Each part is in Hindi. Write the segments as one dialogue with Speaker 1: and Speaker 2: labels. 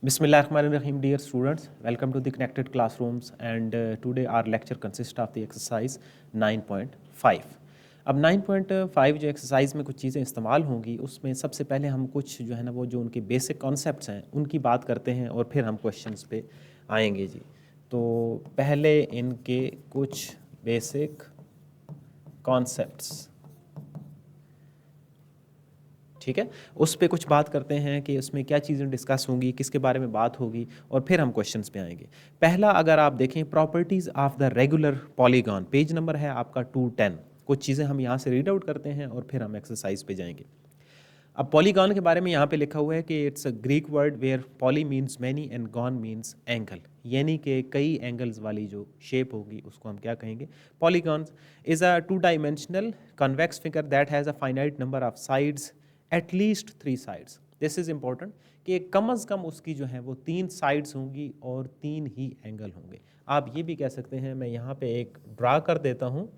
Speaker 1: Bismillahirrahmanirrahim, dear students. Welcome to the connected classrooms and today our lecture consists of the exercise 9.5. अब 9.5 जो एक्सरसाइज में कुछ चीज़ें इस्तेमाल होंगी उसमें सबसे पहले हम कुछ जो है ना वो जो उनके बेसिक कॉन्सेप्ट्स हैं उनकी बात करते हैं और फिर हम क्वेश्चंस पे आएंगे जी। तो पहले इनके कुछ बेसिक कॉन्सेप्ट्स, ठीक है, उस पे कुछ बात करते हैं कि उसमें क्या चीज़ें डिस्कस होंगी, किसके बारे में बात होगी और फिर हम क्वेश्चंस पे आएंगे। पहला अगर आप देखें properties of the regular polygon, page number है आपका 210। कुछ चीज़ें हम यहाँ से रीड आउट करते हैं और फिर हम एक्सरसाइज पे जाएंगे। अब पॉलीगॉन के बारे में यहाँ पे लिखा हुआ है कि it's a Greek word where poly means many and gon means angle, यानी कि कई एंगल्स वाली जो शेप होगी उसको हम क्या कहेंगे, polygons. Is a two dimensional convex figure that has a finite number of sides at least 3 sides. This is important कि कम अज़ कम उसकी जो है वो 3 साइड्स होंगी और 3 ही एंगल होंगे। आप ये भी कह सकते हैं, मैं यहाँ पे एक ड्रा कर देता हूँ।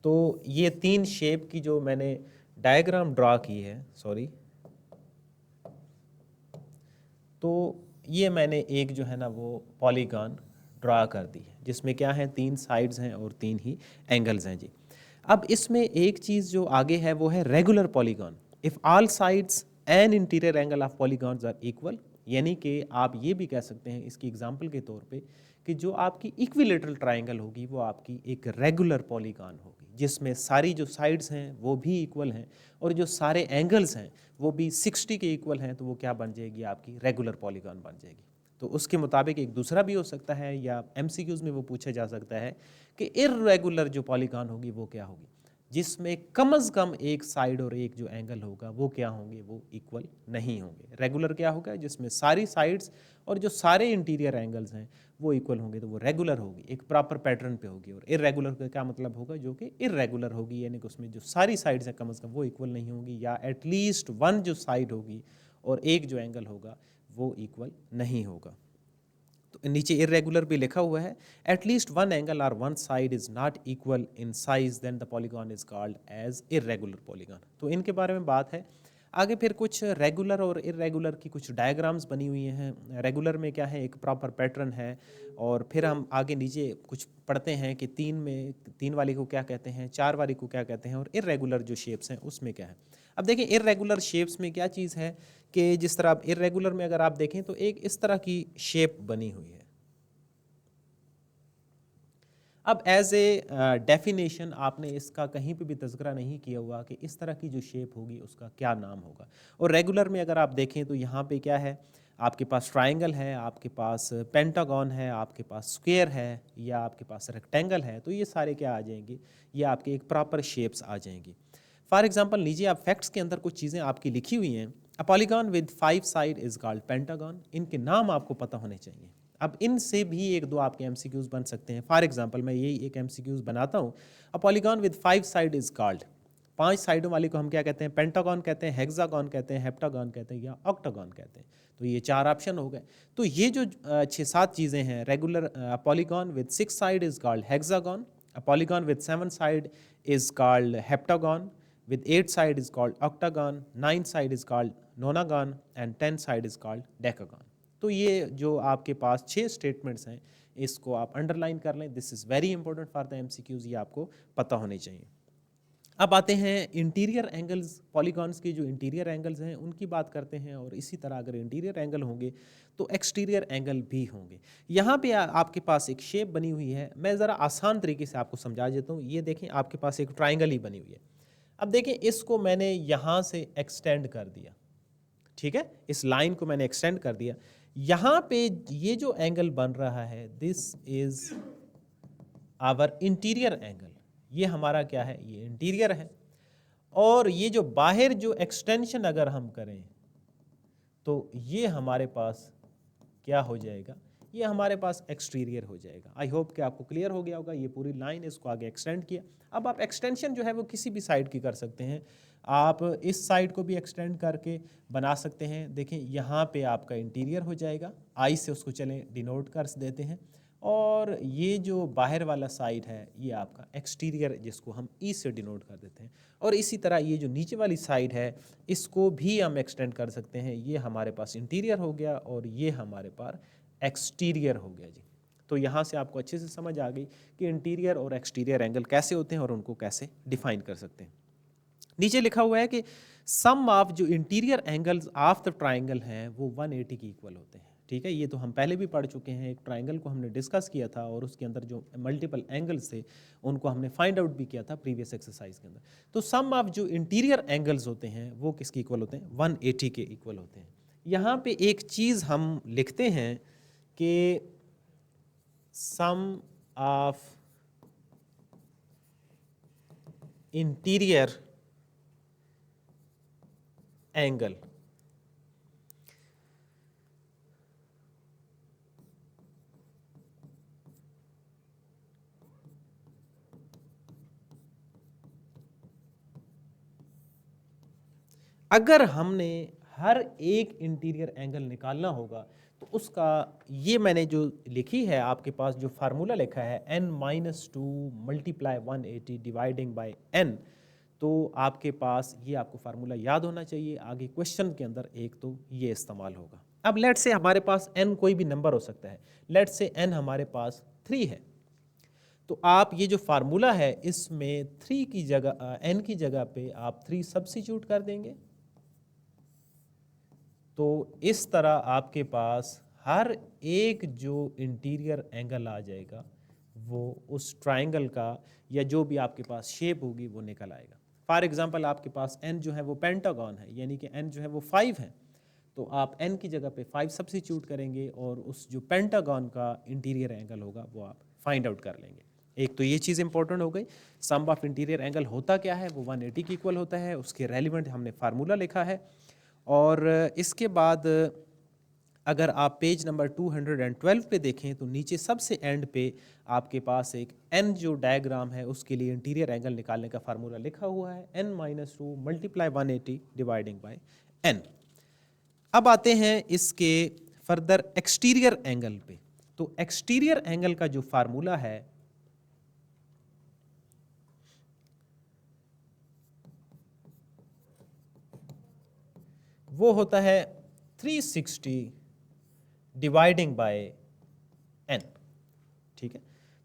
Speaker 1: तो ये 3 शेप की जो मैंने डायग्राम ड्रा की है, सॉरी, तो ये मैंने एक जो है ना वो पॉलीगॉन ड्रा कर दी है जिसमें क्या है, 3 साइड्स हैं और 3 ही एंगल्स हैं जी। अब इसमें एक चीज़ जो आगे है वो है regular polygon. If all sides and interior angle of polygons are equal, यानी कि आप ये भी कह सकते हैं इसकी एग्जांपल के तौर पे कि जो आपकी इक्विलेटरल ट्रायंगल होगी वो आपकी एक रेगुलर पॉलीगॉन होगी जिसमें सारी जो साइड्स हैं वो भी इक्वल हैं और जो सारे एंगल्स हैं वो भी 60 के इक्वल हैं, तो वो क्या बन जाएगी, आपकी रेगुलर पॉलीगॉन बन जाएगी। तो उसके मुताबिक एक दूसरा भी हो सकता है या एमसीक्यूज में वो पूछा जा सकता है कि इर्रेगुलर जो पॉलीगॉन होगी वो क्या होगी, जिसमें कम अज़ कम एक साइड और एक जो एंगल होगा वो क्या होंगे, वो इक्वल नहीं होंगे। रेगुलर क्या होगा, जिसमें सारी साइड्स और जो सारे इंटीरियर एंगल्स हैं वो इक्वल होंगे, तो वो रेगुलर होगी, एक प्रॉपर पैटर्न पे होगी। और इर्रेगुलर का क्या मतलब होगा, जो कि इर्रेगुलर होगी, यानी कि उसमें जो सारी साइड्स हैं कम अज़ कम वो इक्वल नहीं होंगी, या एटलीस्ट वन जो साइड होगी और एक जो एंगल होगा वो इक्वल नहीं होगा। तो नीचे इरेगुलर भी लिखा हुआ है, एटलीस्ट वन एंगल और one side is not equal in size then the polygon is called as irregular polygon. तो इनके बारे में बात है। आगे फिर कुछ रेगुलर और इरेगुलर की कुछ डायग्राम्स बनी हुई हैं। रेगुलर में क्या है, एक प्रॉपर पैटर्न है, और फिर हम आगे नीचे कुछ पढ़ते हैं कि तीन वाली को क्या कहते हैं, 4 वाली को क्या कहते हैं, और इरेगुलर जो शेप्स हैं उसमें क्या है। अब देखिए इरेगुलर शेप्स में क्या चीज़ है कि जिस तरह आप इरेगुलर में अगर आप देखें तो एक इस तरह की शेप बनी हुई है। अब एज ए डेफिनेशन आपने इसका कहीं पे भी तज़किरा नहीं किया हुआ कि इस तरह की जो शेप होगी उसका क्या नाम होगा। और रेगुलर में अगर आप देखें तो यहाँ पे क्या है, आपके पास ट्रायंगल है, आपके पास पेंटागन है, आपके पास स्क्वायर है, या आपके पास रेक्टेंगल है, तो ये सारे क्या आ जाएंगे, ये आपके एक प्रॉपर शेप्स आ जाएंगी। फॉर एग्जाम्पल लीजिए, आप फैक्ट्स के अंदर कुछ चीज़ें आपकी लिखी हुई हैं। A polygon with 5 side is called pentagon. इनके नाम आपको पता होने चाहिए। अब इनसे भी एक दो आपके एमसीक्यूज बन सकते हैं। फॉर एग्जांपल मैं यही एक एमसीक्यूज बनाता हूँ। A polygon with 5 side is called, 5 साइडों वाली को हम क्या कहते हैं, पेंटागन कहते हैं, हेक्सागन कहते हैं, हेप्टागन कहते हैं, या ऑक्टागन कहते हैं। तो ये 4 ऑप्शन हो गए। तो ये जो 6-7 चीज़ें हैं, regular polygon with 6 side is called hexagon, a polygon with 7 side is called heptagon, with 8 side is called octagon, 9 side is called nonagon and 10 side is called decagon। तो ये जो आपके पास 6 स्टेटमेंट्स हैं इसको आप अंडरलाइन कर लें। This is very important for the MCQs, ये आपको पता होने चाहिए। अब आते हैं इंटीरियर एंगल्स, पॉलीगॉन्स के जो इंटीरियर एंगल्स हैं उनकी बात करते हैं। और इसी तरह अगर इंटीरियर एंगल होंगे तो एक्सटीरियर एंगल भी होंगे। यहाँ पे आपके पास एक शेप बनी हुई है, मैं ज़रा आसान तरीके से आपको समझा देता हूँ। ये देखें, आपके पास एक ट्राइंगल ही बनी हुई है। अब देखिए, इसको मैंने यहाँ से एक्सटेंड कर दिया, ठीक है, इस लाइन को मैंने एक्सटेंड कर दिया। यहाँ पे ये जो एंगल बन रहा है, this is our interior angle. ये हमारा क्या है, ये इंटीरियर है। और ये जो बाहर जो एक्सटेंशन अगर हम करें तो ये हमारे पास क्या हो जाएगा, ये हमारे पास एक्सटीरियर हो जाएगा। आई होप कि आपको क्लियर हो गया होगा। ये पूरी लाइन इसको आगे एक्सटेंड किया। अब आप एक्सटेंशन जो है वो किसी भी साइड की कर सकते हैं। आप इस साइड को भी एक्सटेंड करके बना सकते हैं। देखें, यहाँ पे आपका इंटीरियर हो जाएगा, आई से उसको चलें डिनोट कर देते हैं। और ये जो बाहर वाला साइड है ये आपका एक्सटीरियर, जिसको हम ई से डिनोट कर देते हैं। और इसी तरह ये जो नीचे वाली साइड है इसको भी हम एक्सटेंड कर सकते हैं, ये हमारे पास इंटीरियर हो गया और ये हमारे पास एक्सटीरियर हो गया जी। तो यहाँ से आपको अच्छे से समझ आ गई कि इंटीरियर और एक्सटीरियर एंगल कैसे होते हैं और उनको कैसे डिफाइन कर सकते हैं। नीचे लिखा हुआ है कि सम ऑफ जो interior angles of the triangle हैं वो 180 के इक्वल होते हैं। ठीक है, ये तो हम पहले भी पढ़ चुके हैं, एक ट्राइंगल को हमने डिस्कस किया था और उसके अंदर जो मल्टीपल एंगल्स थे उनको हमने फाइंड आउट भी किया था प्रीवियस एक्सरसाइज के अंदर। तो सम ऑफ जो इंटीरियर एंगल्स होते हैं वो किसके इक्वल होते हैं? 180 के इक्वल होते हैं। यहाँ पे एक चीज़ हम लिखते हैं कि सम ऑफ इंटीरियर एंगल अगर हमने हर एक इंटीरियर एंगल निकालना होगा तो उसका, ये मैंने जो लिखी है आपके पास जो फार्मूला लिखा है n-2 multiply 180 dividing by n, तो आपके पास ये आपको फार्मूला याद होना चाहिए। आगे क्वेश्चन के अंदर एक तो ये इस्तेमाल होगा। अब लेट से हमारे पास n कोई भी नंबर हो सकता है, लेट से n हमारे पास 3 है, तो आप ये जो फार्मूला है इसमें 3 की जगह n की जगह पे आप 3 सब्स्टिट्यूट कर देंगे, तो इस तरह आपके पास हर एक जो इंटीरियर एंगल आ जाएगा वो उस ट्राइंगल का या जो भी आपके पास शेप होगी वो निकल आएगा। फॉर एग्जांपल आपके पास n जो है वो पेंटागन है, यानी कि n जो है वो 5 है, तो आप n की जगह पे 5 सब्स्टिट्यूट करेंगे और उस जो पेंटागन का इंटीरियर एंगल होगा वो आप फाइंड आउट कर लेंगे। एक तो ये चीज़ इंपॉर्टेंट हो गई। सम ऑफ इंटीरियर एंगल होता क्या है? वो 180 के इक्वल होता है, उसके रेलिवेंट हमने फार्मूला लिखा है। और इसके बाद अगर आप पेज नंबर 212 पे देखें तो नीचे सबसे एंड पे आपके पास एक n जो डायग्राम है उसके लिए इंटीरियर एंगल निकालने का फार्मूला लिखा हुआ है n-2 multiply 180 dividing by n। अब आते हैं इसके फर्दर एक्सटीरियर एंगल पे। तो एक्सटीरियर एंगल का जो फार्मूला है वो होता है 360 डिवाइडिंग बाय n। ठीक है,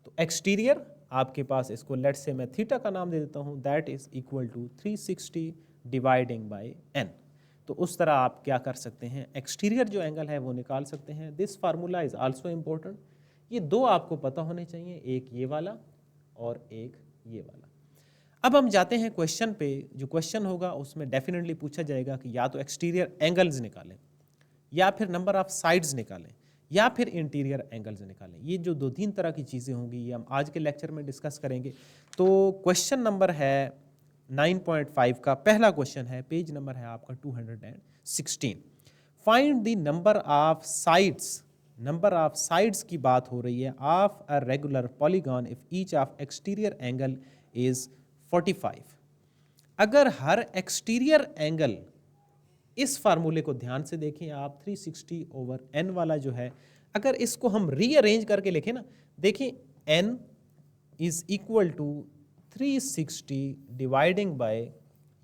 Speaker 1: तो एक्सटीरियर आपके पास, इसको लेट से मैं थीटा का नाम दे देता हूं, that is equal to 360 dividing by n। तो उस तरह आप क्या कर सकते हैं, एक्सटीरियर जो एंगल है वो निकाल सकते हैं। This formula is also important. ये दो आपको पता होने चाहिए, एक ये वाला और एक ये वाला। अब हम जाते हैं क्वेश्चन पे। जो क्वेश्चन होगा उसमें डेफिनेटली पूछा जाएगा कि या तो एक्सटीरियर एंगल्स निकालें या फिर नंबर ऑफ साइड्स निकालें या फिर इंटीरियर एंगल्स निकालें। ये जो 2-3 तरह की चीज़ें होंगी ये हम आज के लेक्चर में डिस्कस करेंगे। तो क्वेश्चन नंबर है 9.5 का पहला क्वेश्चन है, पेज नंबर है आपका 216। Find the number of sides, number of sides की बात हो रही है, of a regular polygon if each of exterior angle is 45। अगर हर एक्सटीरियर एंगल, इस फार्मूले को ध्यान से देखें आप, 360 ओवर n वाला जो है, अगर इसको हम रीअरेंज करके लिखें ना, देखिए n is equal to 360 dividing by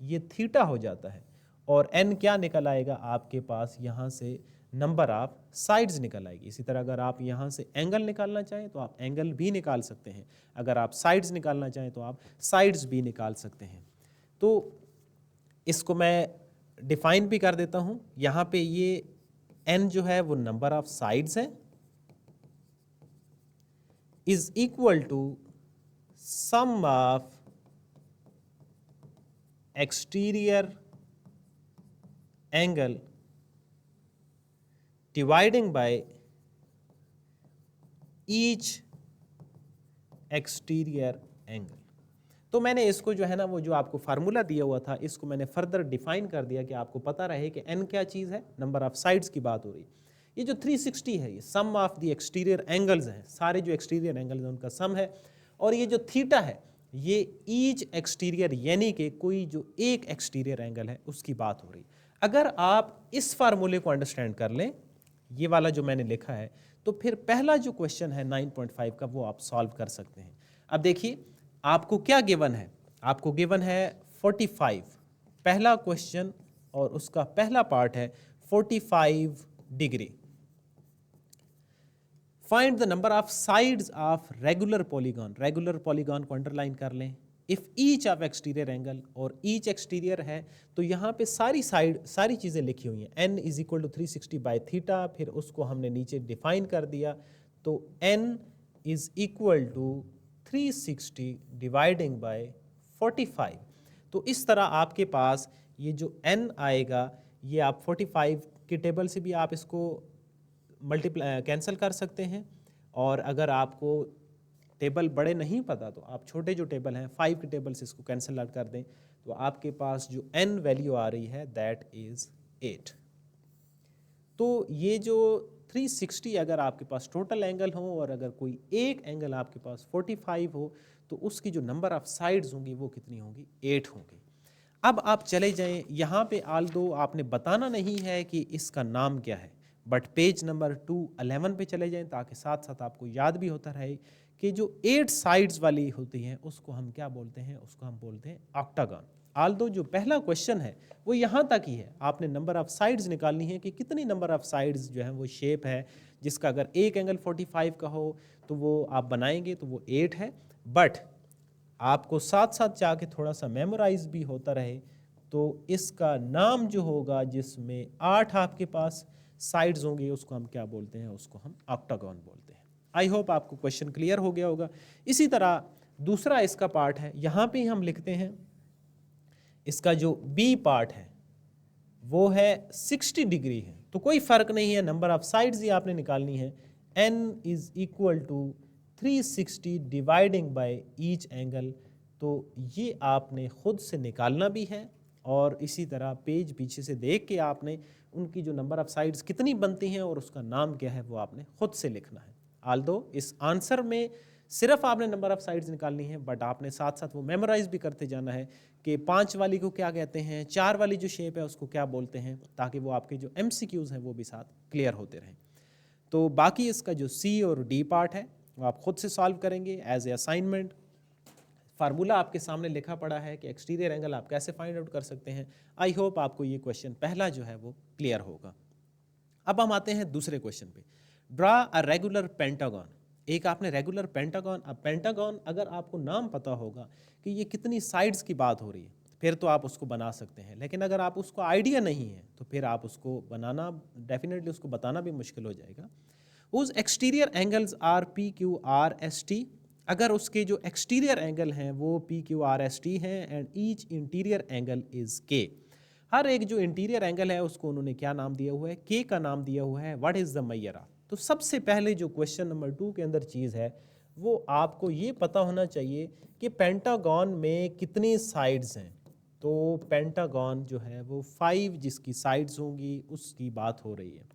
Speaker 1: ये थीटा हो जाता है और n क्या निकल आएगा आपके पास, यहाँ से नंबर ऑफ साइड्स निकल आएगी। इसी तरह अगर आप यहाँ से एंगल निकालना चाहें तो आप एंगल भी निकाल सकते हैं, अगर आप साइड्स निकालना चाहें तो आप साइड्स भी निकाल सकते हैं। तो इसको मैं डिफाइन भी कर देता हूं। यहां पे ये n जो है वो नंबर ऑफ साइड्स है, is equal to sum of exterior angle dividing by each exterior angle. तो मैंने इसको जो है ना, वो जो आपको फार्मूला दिया हुआ था इसको मैंने फर्दर डिफाइन कर दिया कि आपको पता रहे कि n क्या चीज़ है, नंबर ऑफ साइड्स की बात हो रही है। ये जो 360 है ये सम ऑफ द एक्सटीरियर एंगल्स हैं, सारे जो एक्सटीरियर एंगल्स हैं उनका सम है। और ये जो थीटा है ये ईच एक्सटीरियर यानी कि कोई जो एक एक्सटीरियर एंगल है उसकी बात हो रही है। अगर आप इस फार्मूले को अंडरस्टैंड कर लें, ये वाला जो मैंने लिखा है, तो फिर पहला जो क्वेश्चन है 9.5 का वो आप सॉल्व कर सकते हैं। अब देखिए आपको क्या गिवन है, आपको गिवन है 45 पहला क्वेश्चन और उसका पहला पार्ट है 45 degree. Find the number of sides of regular polygon, regular polygon को अंडरलाइन कर लें। If each of exterior angle, और ईच एक्सटीरियर है तो यहाँ पे सारी साइड सारी चीज़ें लिखी हुई हैं। n is equal to 360 by theta, फिर उसको हमने नीचे डिफाइन कर दिया, तो n is equal to 360 dividing by 45। तो इस तरह आपके पास ये जो n आएगा, ये आप 45 के टेबल से भी आप इसको मल्टीप्लाई कैंसिल कर सकते हैं, और अगर आपको टेबल बड़े नहीं पता तो आप छोटे जो टेबल हैं 5 के टेबल से इसको कैंसिल आउट कर दें, तो आपके पास जो n वैल्यू आ रही है दैट इज़ 8। तो ये जो 360 अगर आपके पास टोटल एंगल हो और अगर कोई एक एंगल आपके पास 45 हो, तो उसकी जो नंबर ऑफ साइड्स होंगी वो कितनी होंगी, 8 होंगी। अब आप चले जाएं, यहाँ पे आल्दो आपने बताना नहीं है कि इसका नाम क्या है, बट पेज नंबर 211 पे चले जाएं ताकि साथ साथ आपको याद भी होता रहे कि जो 8 साइड्स वाली होती हैं उसको हम क्या बोलते हैं, उसको हम बोलते हैं ऑक्टागन। आल्दो जो पहला क्वेश्चन है वो यहाँ तक ही है, आपने नंबर ऑफ साइड्स निकालनी है कि कितनी नंबर ऑफ साइड्स जो है वो शेप है जिसका अगर एक एंगल 45 का हो तो वो आप बनाएंगे तो वो 8 है, बट आपको साथ साथ जाके थोड़ा सा मेमोराइज भी होता रहे, तो इसका नाम जो होगा जिसमें 8 आपके पास साइड्स होंगे उसको हम क्या बोलते हैं, उसको हम ऑक्टागन बोलते हैं। आई होप आपको क्वेश्चन क्लियर हो गया होगा। इसी तरह दूसरा इसका पार्ट है, यहाँ पे हम लिखते हैं इसका जो बी पार्ट है वो है 60 डिग्री है, तो कोई फ़र्क नहीं है, नंबर ऑफ साइड्स ही आपने निकालनी है। n is equal to 360 dividing by each angle, तो ये आपने ख़ुद से निकालना भी है, और इसी तरह पेज पीछे से देख के आपने उनकी जो नंबर ऑफ साइड्स कितनी बनती हैं और उसका नाम क्या है वो आपने ख़ुद से लिखना है। आल्दो इस आंसर में सिर्फ आपने नंबर ऑफ साइड्स निकालनी है, बट आपने साथ साथ वो मेमोराइज भी करते जाना है कि 5 वाली को क्या कहते हैं, 4 वाली जो शेप है उसको क्या बोलते हैं, ताकि वो आपके जो MCQs हैं वो भी साथ क्लियर होते रहें। तो बाकी इसका जो C और D पार्ट है वो आप खुद से सॉल्व करेंगे एज ए असाइनमेंट। फार्मूला आपके सामने लिखा पड़ा है कि एक्सटीरियर एंगल आप कैसे फाइंड आउट कर सकते हैं। आई होप आपको ये क्वेश्चन पहला जो है वो क्लियर होगा। अब हम आते हैं दूसरे क्वेश्चन पे। ड्रा अ रेगुलर पेंटागन, एक आपने रेगुलर पेंटागन, अब पेंटागन अगर आपको नाम पता होगा कि ये कितनी साइड्स की बात हो रही है फिर तो आप उसको बना सकते हैं, लेकिन अगर आप उसको आइडिया नहीं है तो फिर आप उसको बनाना डेफिनेटली उसको बताना भी मुश्किल हो जाएगा। उस एक्सटीरियर एंगल्स आर PQRST, अगर उसके जो एक्सटीरियर एंगल हैं वो PQRST हैं and each interior angle is K, हर एक जो इंटीरियर एंगल है उसको उन्होंने क्या नाम दिया हुआ है, K का नाम दिया हुआ है। व्हाट इज़ द मैयरा, तो सबसे पहले जो क्वेश्चन नंबर 2 के अंदर चीज़ है वो आपको ये पता होना चाहिए कि पेंटागन में कितनी साइड्स हैं। तो पेंटागन जो है वो 5 जिसकी साइड्स होंगी उसकी बात हो रही है।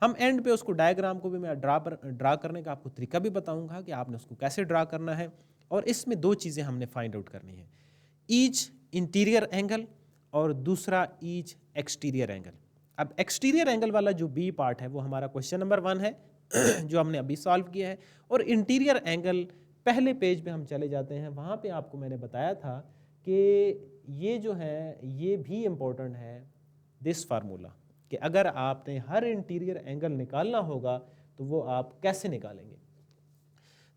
Speaker 1: हम एंड पे उसको डायग्राम को भी मैं ड्रा करने का आपको तरीका भी बताऊंगा कि आपने उसको कैसे ड्रा करना है, और इसमें 2 चीज़ें हमने फाइंड आउट करनी है, ईच इंटीरियर एंगल और दूसरा ईच एक्सटीरियर एंगल। अब एक्सटीरियर एंगल वाला जो बी पार्ट है वो हमारा क्वेश्चन नंबर 1 है जो हमने अभी सॉल्व किया है, और इंटीरियर एंगल पहले पेज पे हम चले जाते हैं, वहाँ पे आपको मैंने बताया था कि ये जो है ये भी इम्पोर्टेंट है दिस फार्मूला, कि अगर आपने हर इंटीरियर एंगल निकालना होगा तो वो आप कैसे निकालेंगे।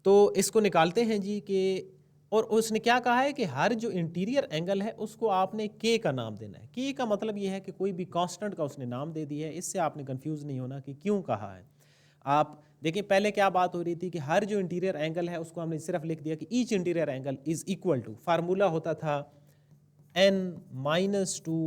Speaker 1: तो इसको निकालते हैं जी कि, और उसने क्या कहा है कि हर जो इंटीरियर एंगल है उसको आपने K का नाम देना है। K का मतलब ये है कि कोई भी कांस्टेंट का उसने नाम दे दिया है, इससे आपने कंफ्यूज नहीं होना कि क्यों कहा है। आप देखिए पहले क्या बात हो रही थी कि हर जो इंटीरियर एंगल है उसको हमने सिर्फ लिख दिया कि each interior angle is equal to, formula होता था n-2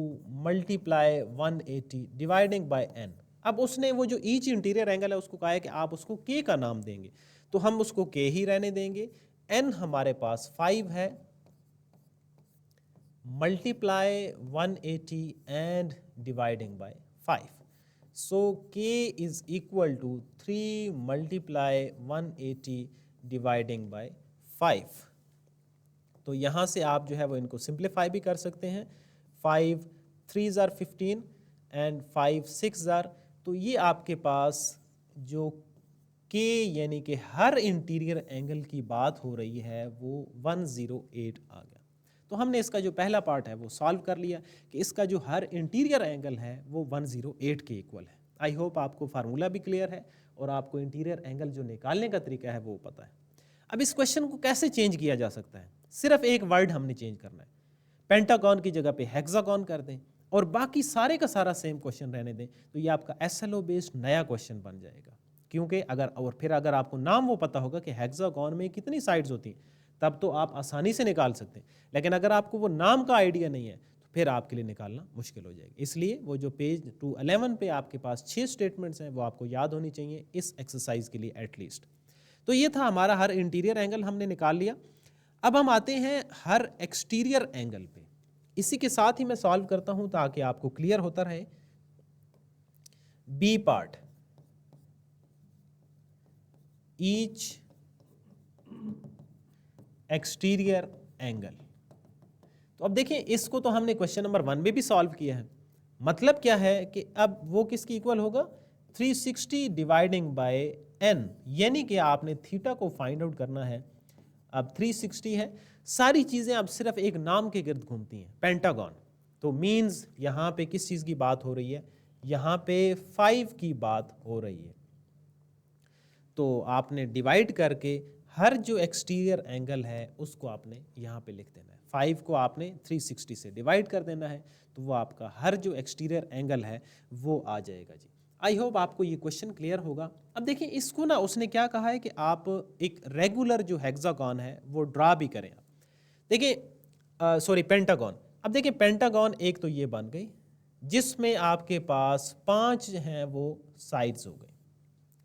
Speaker 1: multiply 180 dividing by n। अब उसने वो जो ईच इंटीरियर एंगल है उसको कहा है कि आप उसको K का नाम देंगे, तो हम उसको K ही रहने देंगे। n हमारे पास 5 है, multiply 180 and dividing by 5, so K is equal to 3 multiply 180 dividing by 5। तो यहाँ से आप जो है वो इनको सिंप्लीफाई भी कर सकते हैं, 5 3 ज़ार 15 एंड 5 6 ज़ार, तो ये आपके पास जो के यानी कि हर इंटीरियर एंगल की बात हो रही है वो 108 आ गया। तो हमने इसका जो पहला पार्ट है वो सॉल्व कर लिया कि इसका जो हर इंटीरियर एंगल है वो 108 के इक्वल है। आई होप आपको फार्मूला भी क्लियर है और आपको इंटीरियर एंगल जो निकालने का तरीका है वो पता है। अब इस क्वेश्चन को कैसे चेंज किया जा सकता है? सिर्फ एक वर्ड हमने चेंज करना है, पेंटागन की जगह पे हेक्सागन कर दें और बाकी सारे का सारा सेम क्वेश्चन रहने दें, तो ये आपका एसएलओ बेस्ड नया क्वेश्चन बन जाएगा। क्योंकि अगर आपको नाम वो पता होगा कि हेक्सागन में कितनी साइड्स होती हैं, तब तो आप आसानी से निकाल सकते हैं। लेकिन अगर आपको वो नाम का आइडिया नहीं है तो फिर आपके लिए निकालना मुश्किल हो जाएगी। इसलिए वो जो पेज 211 पे आपके पास 6 स्टेटमेंट्स हैं वो आपको याद होनी चाहिए इस एक्सरसाइज के लिए एटलीस्ट। तो ये था हमारा हर इंटीरियर एंगल हमने निकाल लिया। अब हम आते हैं हर एक्सटीरियर एंगल पे। इसी के साथ ही मैं सॉल्व करता हूं ताकि आपको क्लियर होता रहे। B part, each exterior angle. तो अब देखिए इसको तो हमने क्वेश्चन नंबर 1 में भी सॉल्व किया है। मतलब क्या है कि अब वो किसकी इक्वल होगा? 360 डिवाइडिंग बाय n, यानी कि आपने थीटा को फाइंड आउट करना है। अब 360 है, सारी चीजें अब सिर्फ एक नाम के गिर्द घूमती हैं, पेंटागन। तो मींस यहां पे किस चीज की बात हो रही है? यहां पे 5 की बात हो रही है। तो आपने डिवाइड करके हर जो एक्सटीरियर एंगल है उसको आपने यहाँ पे लिख देना है। 5 को आपने 360 से डिवाइड कर देना है, तो वो आपका हर जो एक्सटीरियर एंगल है वो आ जाएगा जी। आई होप आपको ये क्वेश्चन क्लियर होगा। अब देखिए इसको ना उसने क्या कहा है कि आप एक रेगुलर जो हेक्सागन है वो ड्रा भी करें। देखिए सॉरी पेंटागन। अब देखिए पेंटागन एक तो ये बन गई जिसमें आपके पास 5 हैं वो साइड्स हो गई,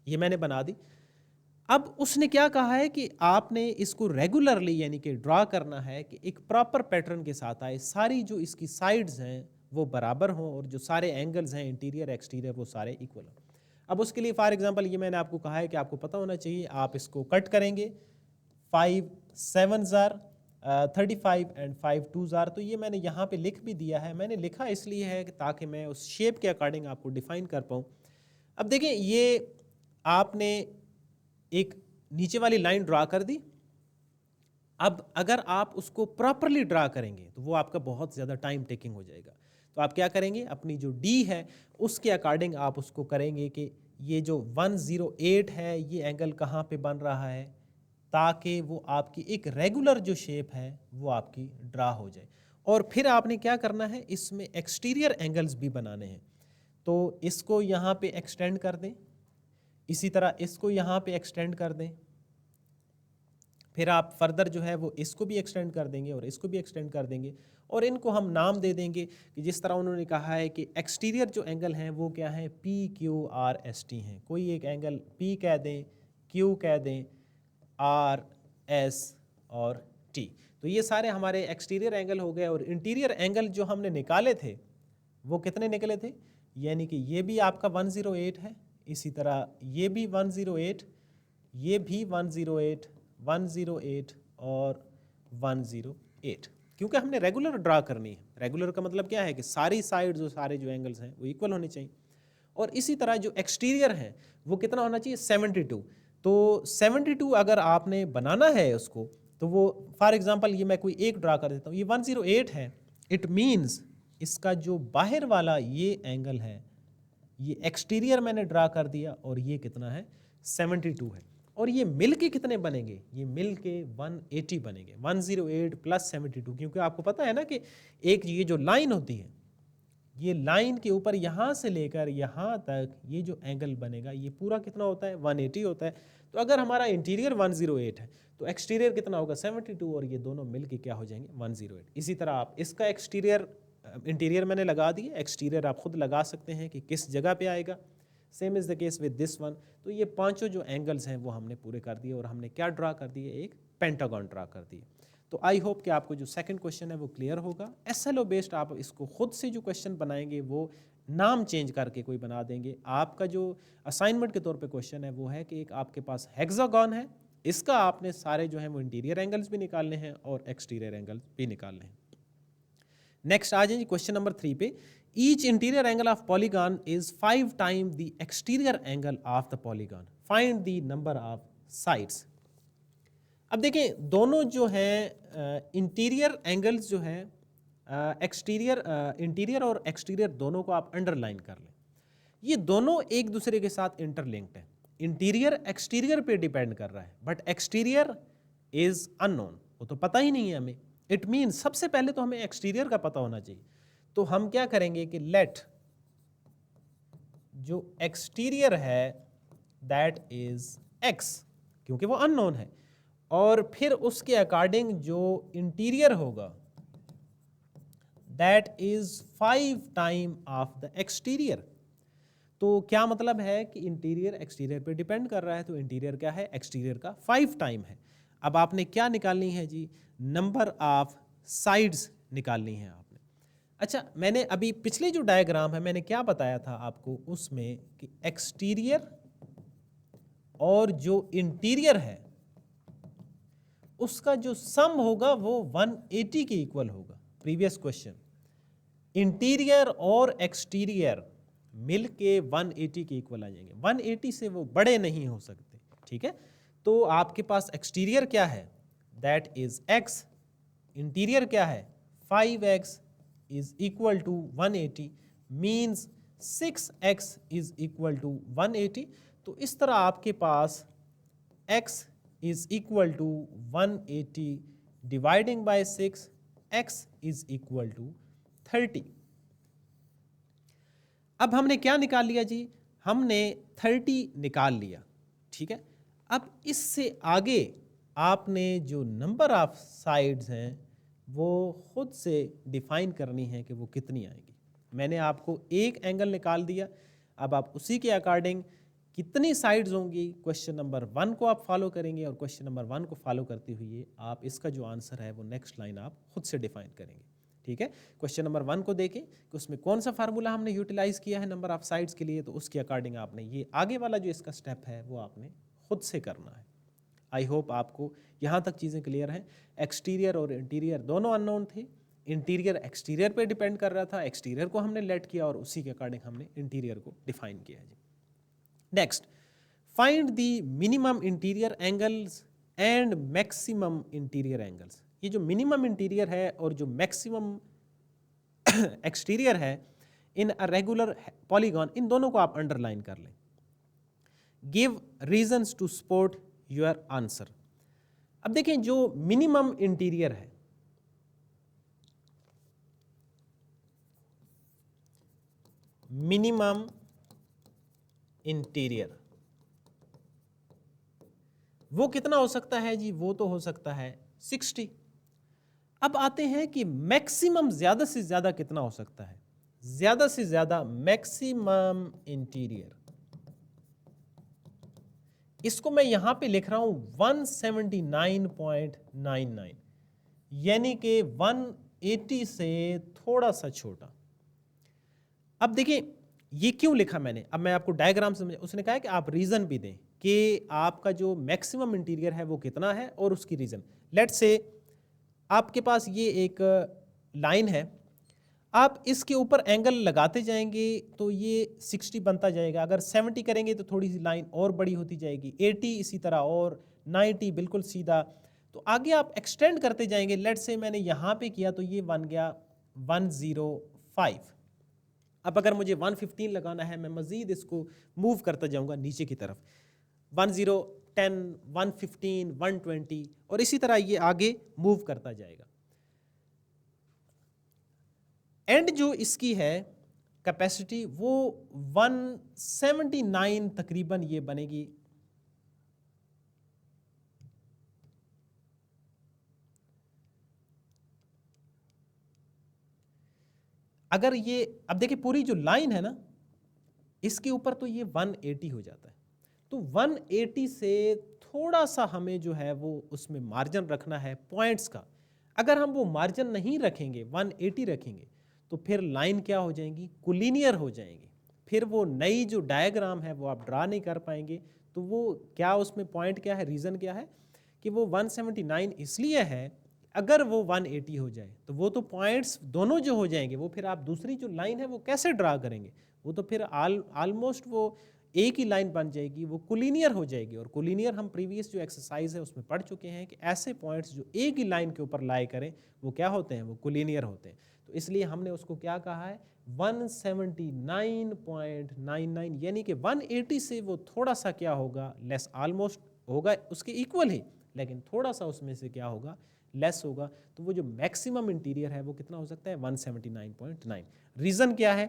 Speaker 1: ये मैंने बना दी। अब उसने क्या कहा है कि आपने इसको रेगुलरली यानी कि ड्रा करना है कि एक प्रॉपर पैटर्न के साथ आए, सारी जो इसकी साइड्स हैं वो बराबर हों और जो सारे एंगल्स हैं इंटीरियर एक्सटीरियर वो सारे इक्वल हों। अब उसके लिए फॉर एग्जांपल ये मैंने आपको कहा है कि आपको पता होना चाहिए, आप इसको कट करेंगे 5 7 आर 35 एंड 5 2 आर। तो ये मैंने यहाँ पे लिख भी दिया है। मैंने लिखा इसलिए है कि ताकि मैं उस शेप के अकॉर्डिंग आपको डिफाइन कर पाऊँ। अब देखिए ये आपने एक नीचे वाली लाइन ड्रा कर दी। अब अगर आप उसको प्रॉपरली ड्रा करेंगे तो वो आपका बहुत ज़्यादा टाइम टेकिंग हो जाएगा। तो आप क्या करेंगे, अपनी जो डी है उसके अकॉर्डिंग आप उसको करेंगे कि ये जो 108 है ये एंगल कहाँ पे बन रहा है, ताकि वो आपकी एक रेगुलर जो शेप है वो आपकी ड्रा हो जाए। और फिर आपने क्या करना है, इसमें एक्सटीरियर एंगल्स भी बनाने हैं। तो इसको यहाँ पे एक्सटेंड कर दें, इसी तरह इसको यहाँ पे एक्सटेंड कर दें, फिर आप फर्दर जो है वो इसको भी एक्सटेंड कर देंगे और इसको भी एक्सटेंड कर देंगे और इनको हम नाम दे देंगे कि जिस तरह उन्होंने कहा है कि एक्सटीरियर जो एंगल हैं वो क्या है, PQRST हैं। कोई एक एंगल P कह दें, Q कह दें, R, S और T। तो ये सारे हमारे एक्सटीरियर एंगल हो गए। और इंटीरियर एंगल जो हमने निकाले थे वो कितने निकले थे, यानी कि ये भी आपका 108 है, इसी तरह ये भी 108, ये भी 108, 108 और 108। क्योंकि हमने रेगुलर ड्रा करनी है। रेगुलर का मतलब क्या है कि सारी साइड्स और सारे जो एंगल्स हैं वो इक्वल होने चाहिए। और इसी तरह जो एक्सटीरियर है वो कितना होना चाहिए, 72। तो 72 अगर आपने बनाना है उसको, तो वो फॉर एग्जांपल ये मैं कोई एक ड्रा कर देता हूँ, ये 108 है। इट मीन्स इसका जो बाहर वाला ये एंगल है, ये एक्सटीरियर मैंने ड्रा कर दिया और ये कितना है, 72 है। और ये मिल के कितने बनेंगे, ये मिल के 180 बनेंगे, 108 प्लस 72। क्योंकि आपको पता है ना कि एक ये जो लाइन होती है, ये लाइन के ऊपर यहाँ से लेकर यहाँ तक ये जो एंगल बनेगा ये पूरा कितना होता है, 180 होता है। तो अगर हमारा इंटीरियर 108 है तो एक्सटीरियर कितना होगा, 72, और ये दोनों मिल के क्या हो जाएंगे, 108। इसी तरह आप इसका एक्सटीरियर इंटीरियर मैंने लगा दिया, एक्सटीरियर आप खुद लगा सकते हैं कि किस जगह पे आएगा। Same is the case with this one. तो ये पांचों जो एंगल्स हैं वो हमने पूरे कर दिए और हमने क्या ड्रा कर दिए, एक पेंटागन ड्रा कर दिए। तो आई होप कि आपको जो सेकंड क्वेश्चन है वो क्लियर होगा। एसएलओ बेस्ड आप इसको खुद से जो क्वेश्चन बनाएंगे वो नाम चेंज करके कोई बना देंगे। आपका जो असाइनमेंट के तौर पे क्वेश्चन है वो है कि एक आपके पास हेक्सागन है, इसका आपने सारे जो हैं वो इंटीरियर एंगल्स भी निकालने हैं और एक्सटीरियर एंगल्स भी निकालने हैं। नेक्स्ट आ जाइए क्वेश्चन नंबर 3 पे। Each interior angle of polygon is 5 time the exterior angle of the polygon, find the number of sides. अब देखें दोनों जो हैं इंटीरियर एंगल्स जो हैं इंटीरियर और एक्सटीरियर दोनों को आप अंडरलाइन कर लें। ये दोनों एक दूसरे के साथ इंटरलिंक्ड हैं। इंटीरियर एक्सटीरियर पे डिपेंड कर रहा है, बट एक्सटीरियर इज अननोन, वो तो पता ही नहीं है हमें। इट मीन सबसे पहले तो हमें एक्सटीरियर का पता होना चाहिए। तो हम क्या करेंगे कि लेट जो एक्सटीरियर है दैट इज एक्स, क्योंकि वो अननोन है, और फिर उसके अकॉर्डिंग जो इंटीरियर होगा that is 5 time of the exterior. तो क्या मतलब है कि इंटीरियर एक्सटीरियर पे डिपेंड कर रहा है, तो इंटीरियर क्या है, एक्सटीरियर का 5 टाइम है। अब आपने क्या निकालनी है जी, नंबर ऑफ साइड्स निकालनी है आपने। अच्छा, मैंने अभी पिछले जो डायग्राम है मैंने क्या बताया था आपको उसमें कि एक्सटीरियर और जो इंटीरियर है उसका जो सम होगा वो 180 के इक्वल होगा। प्रीवियस क्वेश्चन, इंटीरियर और एक्सटीरियर मिलके 180 के इक्वल आ जाएंगे, 180 से वो बड़े नहीं हो सकते, ठीक है। तो आपके पास एक्सटीरियर क्या है, दैट इज x, इंटीरियर क्या है 5x is equal to 180, means 6x is equal to 180। तो इस तरह आपके पास x is equal to 180 dividing by 6, x is equal to 30। अब हमने क्या निकाल लिया जी, हमने 30 निकाल लिया, ठीक है। अब इससे आगे आपने जो नंबर ऑफ साइड्स हैं वो खुद से डिफाइन करनी है कि वो कितनी आएगी। मैंने आपको एक एंगल निकाल दिया, अब आप उसी के अकॉर्डिंग कितनी साइड्स होंगी क्वेश्चन नंबर 1 को आप फॉलो करेंगे, और क्वेश्चन नंबर 1 को फॉलो करते हुए आप इसका जो आंसर है वो नेक्स्ट लाइन आप खुद से डिफाइन करेंगे, ठीक है। क्वेश्चन नंबर 1 को देखें कि उसमें कौन सा फार्मूला हमने यूटिलाइज किया है नंबर ऑफ साइड्स के लिए, तो उसके अकॉर्डिंग आपने ये आगे वाला जो इसका स्टेप है वो आपने खुद से करना है। आई होप आपको यहाँ तक चीज़ें क्लियर हैं। एक्सटीरियर और इंटीरियर दोनों अननोन थे, इंटीरियर एक्सटीरियर पे डिपेंड कर रहा था, एक्सटीरियर को हमने लेट किया और उसी के अकॉर्डिंग हमने इंटीरियर को डिफाइन किया जी। Next, find the minimum interior angles and maximum interior angles. ये जो मिनिमम इंटीरियर है और जो मैक्सिमम एक्सटीरियर है इन अ रेगुलर पॉलीगॉन, इन दोनों को आप अंडरलाइन कर लें। Give reasons to support your answer. अब देखें जो मिनिमम इंटीरियर है, मिनिमम इंटीरियर वो कितना हो सकता है जी, वो तो हो सकता है 60। अब आते हैं कि मैक्सिमम ज्यादा से ज्यादा कितना हो सकता है, ज्यादा से ज्यादा मैक्सिमम इंटीरियर, इसको मैं यहां पे लिख रहा हूं 179.99, यानी कि 180 से थोड़ा सा छोटा। अब देखिए ये क्यों लिखा मैंने, अब मैं आपको डायग्राम समझ, उसने कहा है कि आप रीजन भी दें कि आपका जो मैक्सिमम इंटीरियर है वो कितना है और उसकी रीजन। लेट्स से आपके पास ये एक लाइन है, आप इसके ऊपर एंगल लगाते जाएंगे तो ये 60 बनता जाएगा, अगर 70 करेंगे तो थोड़ी सी लाइन और बड़ी होती जाएगी, 80 इसी तरह, और 90 बिल्कुल सीधा। तो आगे आप एक्सटेंड करते जाएंगे। लेट्स से मैंने यहाँ पे किया तो ये बन गया 105। अब अगर मुझे 115 लगाना है, मैं मज़ीद इसको मूव करता जाऊँगा नीचे की तरफ, 10, 10, 115, 120, और इसी तरह ये आगे मूव करता जाएगा। एंड जो इसकी है कैपेसिटी वो 179 तकरीबन ये बनेगी। अगर ये, अब देखिए पूरी जो लाइन है ना इसके ऊपर तो ये 180 हो जाता है, तो 180 से थोड़ा सा हमें जो है वो उसमें मार्जिन रखना है पॉइंट्स का। अगर हम वो मार्जिन नहीं रखेंगे, 180 रखेंगे, तो फिर लाइन क्या हो जाएंगी, कोलिनियर हो जाएंगी, फिर वो नई जो डायग्राम है वो आप ड्रा नहीं कर पाएंगे। तो वो क्या, उसमें पॉइंट क्या है, रीज़न क्या है कि वो 179 इसलिए है, अगर वो 180 हो जाए तो वो तो पॉइंट्स दोनों जो हो जाएंगे, वो फिर आप दूसरी जो लाइन है वो कैसे ड्रा करेंगे, वो तो फिर ऑलमोस्ट वो एक ही लाइन बन जाएगी, वो कोलिनियर हो जाएगी। और कोलिनियर हम प्रीवियस जो एक्सरसाइज है उसमें पढ़ चुके हैं कि ऐसे पॉइंट्स जो एक ही लाइन के ऊपर लाई करें वो क्या होते हैं, वो कोलिनियर होते हैं। तो इसलिए हमने उसको क्या कहा है, 179.99, यानी कि 180 से वो थोड़ा सा क्या होगा, लेस, ऑलमोस्ट होगा उसके इक्वल ही, लेकिन थोड़ा सा उसमें से क्या होगा, लेस होगा। तो वो जो मैक्सिमम इंटीरियर है वो कितना हो सकता है, 179.9। रीज़न क्या है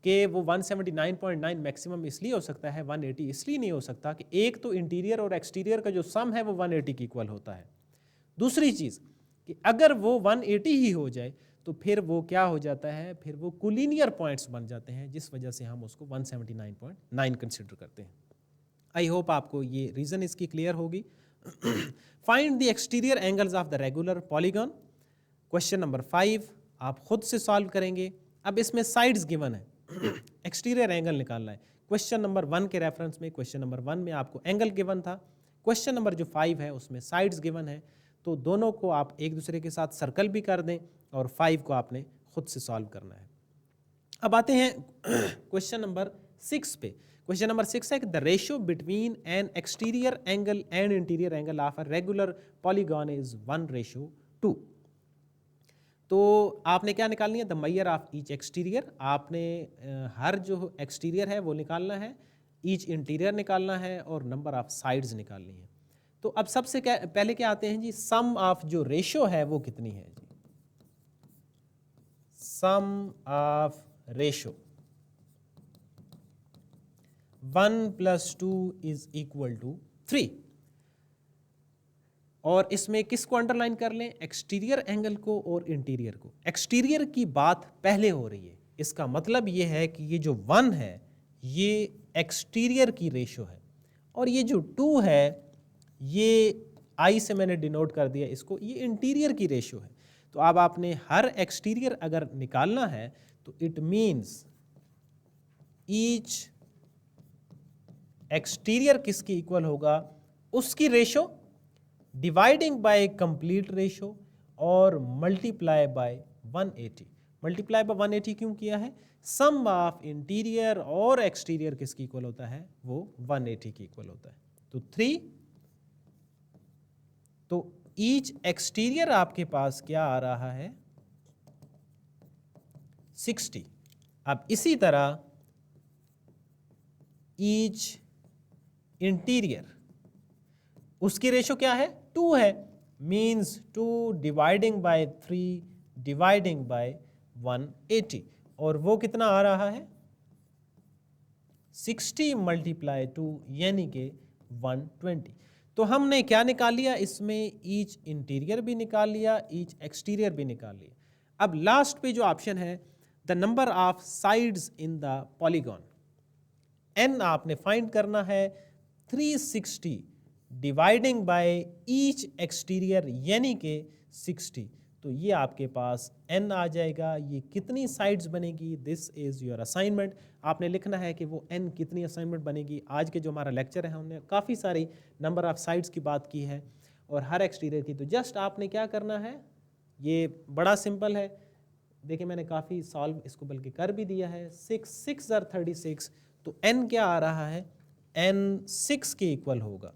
Speaker 1: कि वो 179.9 मैक्सिमम इसलिए हो सकता है, 180 इसलिए नहीं हो सकता कि एक तो इंटीरियर और एक्सटीरियर का जो सम है वो 180 की इक्वल होता है। दूसरी चीज़ कि अगर वो 180 ही हो जाए तो फिर वो क्या हो जाता है, फिर वो कोलिनियर पॉइंट्स बन जाते हैं, जिस वजह से हम उसको 179.9 कंसिडर करते हैं। आई होप आपको ये रीज़न इसकी क्लियर होगी। Find the exterior angles of the regular polygon, question number 5 आप खुद से सॉल्व करेंगे। अब इसमें साइड्स गिवन है, एक्सटीरियर एंगल निकालना है। क्वेश्चन नंबर 1 के रेफरेंस में, क्वेश्चन नंबर 1 में आपको एंगल गिवन था, क्वेश्चन नंबर जो 5 है उसमें साइड्स गिवन है। तो दोनों को आप एक दूसरे के साथ सर्कल भी कर दें और 5 को आपने खुद से सॉल्व करना है। अब आते हैं क्वेश्चन नंबर 6 पे। क्वेश्चन नंबर 6 है कि the ratio between N exterior angle and interior angle of a regular polygon is 1:2। तो आपने क्या निकालनी है, the measure of each exterior. आपने हर जो एक्सटीरियर है वो निकालना है, ईच इंटीरियर निकालना है और नंबर ऑफ साइड्स निकालनी है। तो अब सबसे पहले क्या आते हैं जी, सम ऑफ जो रेशियो है वो कितनी है जी, सम ऑफ रेशियो 1 + 2 = 3। और इसमें किसको अंडरलाइन कर लें, एक्सटीरियर एंगल को और इंटीरियर को। एक्सटीरियर की बात पहले हो रही है, इसका मतलब ये है कि ये जो 1 है ये एक्सटीरियर की रेशो है और ये जो 2 है ये आई से मैंने डिनोट कर दिया इसको, ये इंटीरियर की रेशो है। तो अब आपने हर एक्सटीरियर अगर निकालना है तो इट मीन्स ईच एक्सटीरियर किसकी इक्वल होगा, उसकी ratio dividing by complete ratio और मल्टीप्लाई बाय 180। मल्टीप्लाई बाय 180 क्यों किया है, सम ऑफ इंटीरियर और एक्सटीरियर किसकी इक्वल होता है, वो 180 की इक्वल होता है। तो 3, तो ईच एक्सटीरियर आपके पास क्या आ रहा है, 60। अब इसी तरह ईच इंटीरियर, उसकी रेशो क्या है, 2 है, means 2 dividing by 3 dividing by 180, और वो कितना आ रहा है 60 × 2 यानी कि 120। तो हमने क्या निकाल लिया इसमें, ईच इंटीरियर भी निकाल लिया, ईच एक्सटीरियर भी निकाल लिया। अब लास्ट पे जो ऑप्शन है, the number of sides in the polygon, n आपने फाइंड करना है 360 डिवाइडिंग बाय ईच एक्सटीरियर यानी कि 60। तो ये आपके पास n आ जाएगा। ये कितनी साइड्स बनेगी, दिस इज योर असाइनमेंट। आपने लिखना है कि वो n कितनी असाइनमेंट बनेगी। आज के जो हमारा लेक्चर है हमने काफ़ी सारी नंबर ऑफ साइड्स की बात की है और हर एक्सटीरियर की। तो जस्ट आपने क्या करना है, ये बड़ा सिंपल है। देखिए मैंने काफ़ी सॉल्व इसको बल्कि कर भी दिया है। 6 × 36, तो n क्या आ रहा है, n 6 के इक्वल होगा।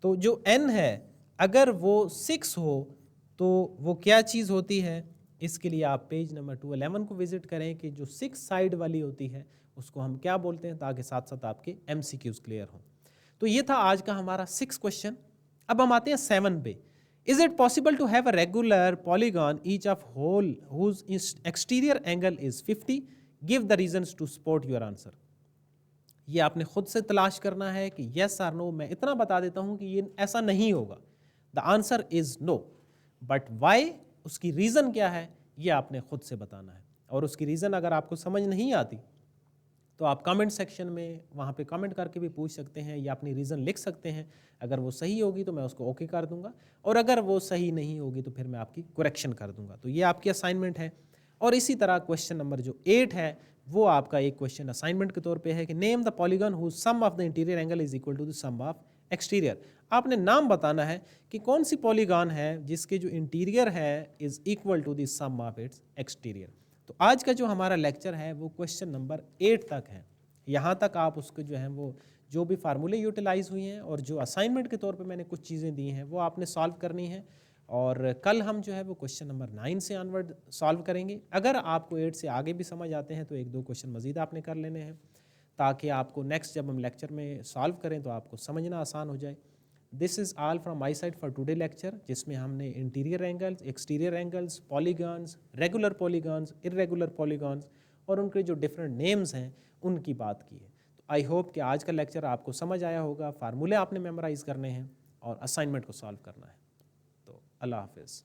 Speaker 1: तो जो n है अगर वो 6 हो तो वो क्या चीज़ होती है, इसके लिए आप पेज नंबर 211 को विजिट करें कि जो 6 साइड वाली होती है उसको हम क्या बोलते हैं, ताकि साथ साथ आपके MCQs क्लियर हों। तो ये था आज का हमारा 6 क्वेश्चन। अब हम आते हैं 7 पे। Is it possible to have a regular polygon each of whole whose exterior angle is 50? Give the reasons to support your answer. ये आपने खुद से तलाश करना है कि yes or no। मैं इतना बता देता हूँ कि ये ऐसा नहीं होगा। The answer is no. But why? उसकी रीज़न क्या है ये आपने खुद से बताना है। और उसकी रीज़न अगर आपको समझ नहीं आती तो आप कमेंट सेक्शन में वहाँ पे कमेंट करके भी पूछ सकते हैं या अपनी रीज़न लिख सकते हैं। अगर वो सही होगी तो मैं उसको ओके कर दूंगा और अगर वो सही नहीं होगी तो फिर मैं आपकी करेक्शन कर दूंगा। तो ये आपकी असाइनमेंट है। और इसी तरह क्वेश्चन नंबर जो 8 है वो आपका एक क्वेश्चन असाइनमेंट के तौर पे है कि name the polygon whose sum of the interior angle is equal to the sum of exterior. आपने नाम बताना है कि कौन सी पॉलीगॉन है जिसके जो इंटीरियर है is equal to the sum of its exterior. तो आज का जो हमारा लेक्चर है वो क्वेश्चन नंबर 8 तक है। यहाँ तक आप उसके जो हैं वो जो भी फार्मूले यूटिलाइज हुई हैं और जो असाइनमेंट के तौर पे मैंने कुछ चीज़ें दी हैं वो आपने सॉल्व करनी है। और कल हम जो है वो क्वेश्चन नंबर 9 से ऑनवर्ड सॉल्व करेंगे। अगर आपको 8 से आगे भी समझ आते हैं तो एक दो क्वेश्चन मज़ीद आपने कर लेने हैं, ताकि आपको नेक्स्ट जब हम लेक्चर में सॉल्व करें तो आपको समझना आसान हो जाए। This is all from my side for today lecture, जिसमें हमने interior angles, exterior angles, polygons, regular polygons, irregular polygons और उनके जो डिफरेंट नेम्स हैं उनकी बात की है। तो आई होप कि आज का लेक्चर आपको समझ आया होगा। फार्मूले आपने मेमोराइज़ करने हैं और असाइनमेंट को सॉल्व करना है। तो अल्लाह हाफिज़।